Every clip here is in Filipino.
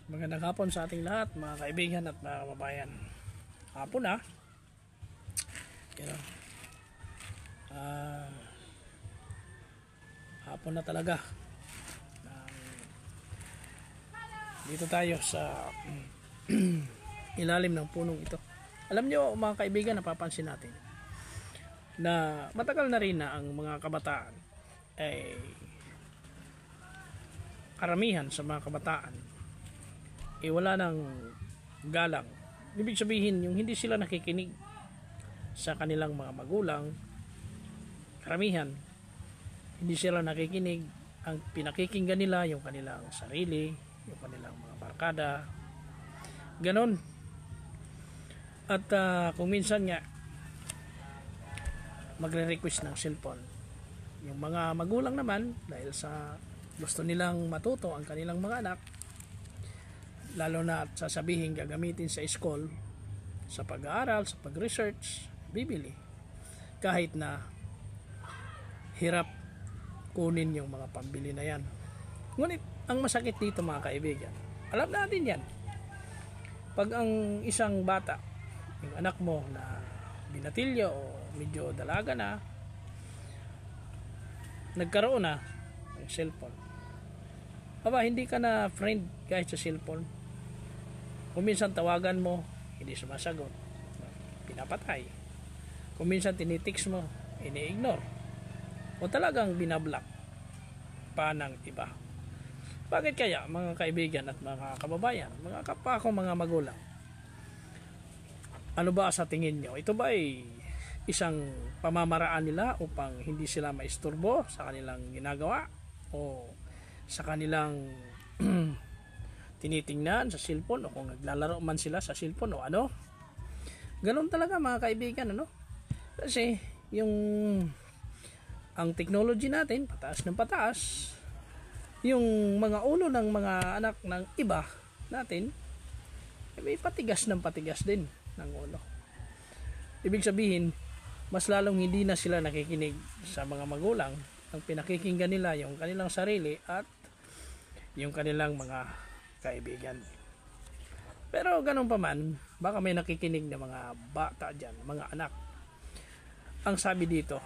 Magandang hapon sa ating lahat, mga kaibigan at mga kababayan. Hapon na. Hapon na talaga. Dito tayo sa ilalim ng punong ito. Alam nyo mga kaibigan, napapansin natin na matagal na rin na ang mga kabataan ay karamihan sa mga kabataan wala nang galang. Ibig sabihin, yung hindi sila nakikinig sa kanilang mga magulang, karamihan, hindi sila nakikinig. Ang pinakikinggan nila yung kanilang sarili, yung kanilang mga barkada, ganon. At kung minsan nga, magre-request ng cellphone. Yung mga magulang naman, dahil sa gusto nilang matuto ang kanilang mga anak, lalo na at sasabihin gagamitin sa school, sa pag-aaral, sa pag-research, bibili. Kahit na hirap kunin yung mga pambili na yan. Ngunit, ang masakit dito mga kaibigan, alam natin yan. Pag ang isang bata, yung anak mo na binatilyo o medyo dalaga na, nagkaroon na ng cellphone. Aba, hindi ka na friend kahit sa cellphone. Kung minsan tawagan mo, hindi sumasagot, pinapatay. Kung minsan tinitext mo, ini-ignore. O talagang binablock pa ng iba. Bakit kaya mga kaibigan at mga kababayan, mga kapwa ko, mga magulang? Ano ba sa tingin nyo? Ito ba ay isang pamamaraan nila upang hindi sila maisturbo sa kanilang ginagawa? O sa kanilang tinitingnan sa cellphone, o kung naglalaro man sila sa cellphone o ano? Ganun talaga mga kaibigan, ano? Kasi ang technology natin pataas ng pataas, yung mga ulo ng mga anak ng iba natin may patigas ng patigas din ng ulo. Ibig sabihin, mas lalong hindi na sila nakikinig sa mga magulang. Ang pinakikinggan nila yung kanilang sarili at yung kanilang mga kaibigan. Pero ganun pa man, baka may nakikinig na mga bata dyan, mga anak. Ang sabi dito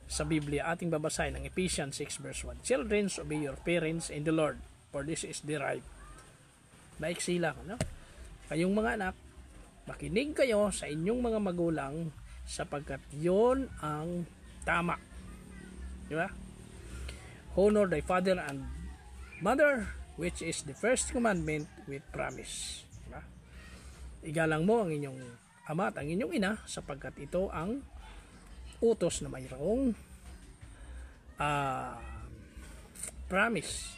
sa Biblia, ating babasahin ng Ephesians 6 verse 1. Children, obey your parents in the Lord, for this is the right. Maiksi lang, no? Kayong mga anak, makinig kayo sa inyong mga magulang sapagkat yon ang tama. Di ba? Honor thy father and mother, which is the first commandment with promise. Diba? Igalang mo ang inyong ama at ang inyong ina sapagkat ito ang utos na mayroong promise.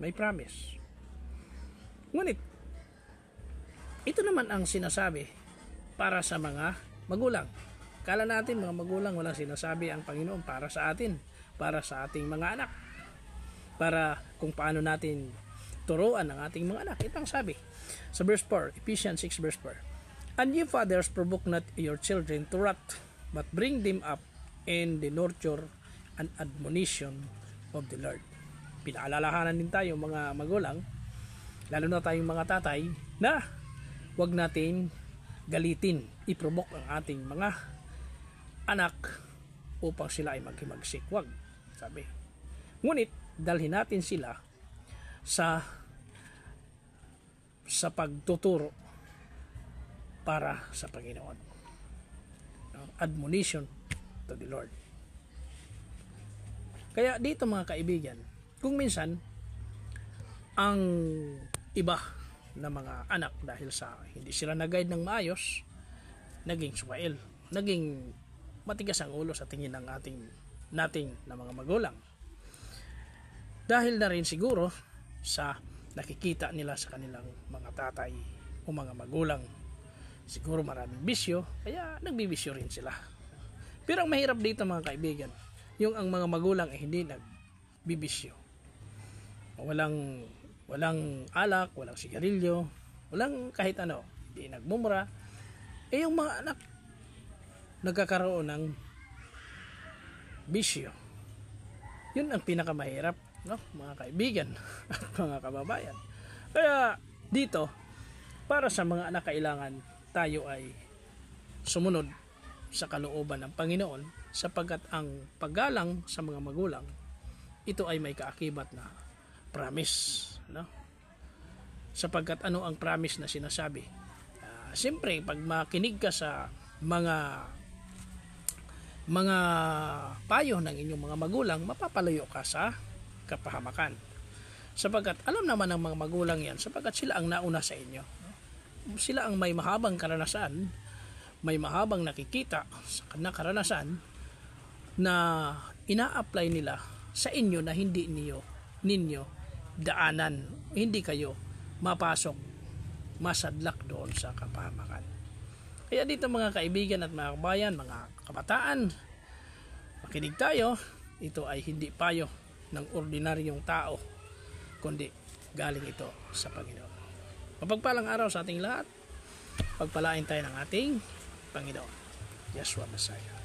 May promise. Ngunit, ito naman ang sinasabi para sa mga magulang. Kala natin mga magulang walang sinasabi ang Panginoon para sa atin, para sa ating mga anak, para kung paano natin turuan ang ating mga anak. Ito ang sabi sa verse 4, Ephesians 6 verse 4. And ye fathers, provoke not your children to wrath, but bring them up in the nurture and admonition of the Lord. Pinaalalahanan din tayo mga magulang, lalo na tayong mga tatay, na wag natin galitin, i-provoke ang ating mga anak upang sila ay maghimagsik. Wag, sabi. Ngunit, dalhin natin sila sa pagtuturo para sa Panginoon. Admonition to the Lord. Kaya dito mga kaibigan, kung minsan ang iba na mga anak dahil sa hindi sila nag-guide ng maayos, naging suwail, naging matigas ang ulo sa tingin ng nating na mga magulang. Dahil na rin siguro sa nakikita nila sa kanilang mga tatay o mga magulang. Siguro maraming bisyo, kaya nagbibisyo rin sila. Pero ang mahirap dito mga kaibigan, yung ang mga magulang ay hindi nagbibisyo. Walang alak, walang sigarilyo, walang kahit ano, hindi nagmumura. Yung mga anak nagkakaroon ng bisyo. Yun ang pinakamahirap, no, mga kaibigan at mga kababayan. Kaya dito, para sa mga anak, kailangan tayo ay sumunod sa kalooban ng Panginoon, sapagkat ang paggalang sa mga magulang, ito ay may kaakibat na promise, no? Sapagkat ano ang promise na sinasabi? Siyempre, pag makinig ka sa mga payo ng inyong mga magulang, mapapalayo ka sa kapahamakan. Sapagkat alam naman ng mga magulang yan, sapagkat sila ang nauna sa inyo. Sila ang may mahabang karanasan, may mahabang nakikita sa karanasan na ina-apply nila sa inyo na hindi ninyo daanan, hindi kayo mapasok, masadlak doon sa kapahamakan. Kaya dito mga kaibigan at mga kabayan, mga kabataan, makinig tayo. Ito ay hindi payo ng ordinaryong tao, kundi galing ito sa Panginoon. Mapagpalang araw sa ating lahat. Pagpalain tayo ng ating Panginoon, Yeshua Messiah.